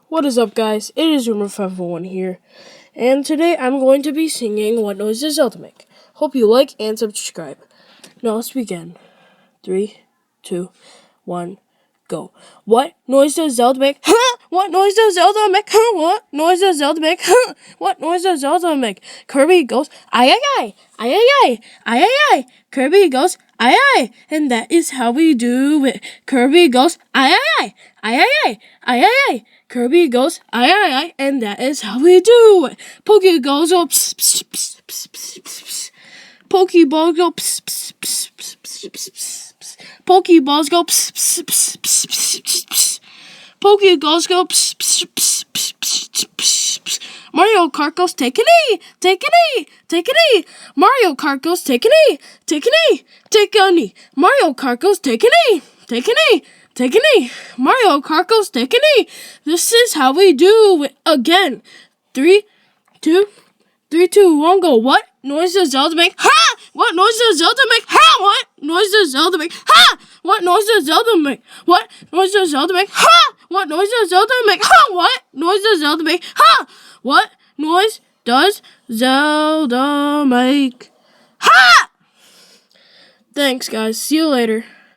What is up, guys? It is Rumor501 here, and today I'm going to be singing What Noise Does Zelda Make? Hope you like and subscribe. Now let's begin. 3, 2, 1, go. What noise does Zelda make? Huh? What noise does Zelda make? Huh? What noise does Zelda make? Huh? What noise does Zelda make? Kirby goes, ay ay ay, ay ay ay, ay ay ay. Kirby goes, ay ay, and that is how we do it. Kirby goes, ay ay ay, ay ay ay, ay ay ay. Kirby goes, ay ay ay, and that is how we do it. Pokey goes, oh, pss, pss, pss, pss, pss, pss, pss. Pokeballs go, pss, pss, pss, pss, pss, pss, pss. Pokeballs go, pss, pss, pss, pss, pss, pss, pss. Pokeballs go, pss, pss, pss, pss, pss, pss, pss. Mario Kart goes, take a knee, take a knee, take a knee. Mario Kart goes, take a knee, take a knee, take a knee. Mario Kart goes, take a knee, take a knee. Take a knee. Mario Kart goes, take a knee. This is how we do it again. 3, 2, 1, go. What noise does Zelda make? Ha! What noise does Zelda make? Ha! What noise does Zelda make? Ha! What noise does Zelda make? What noise does Zelda make? Ha! What noise does Zelda make? Ha! What noise does Zelda make? Ha! What noise does Zelda make? Ha! Thanks, guys. See you later.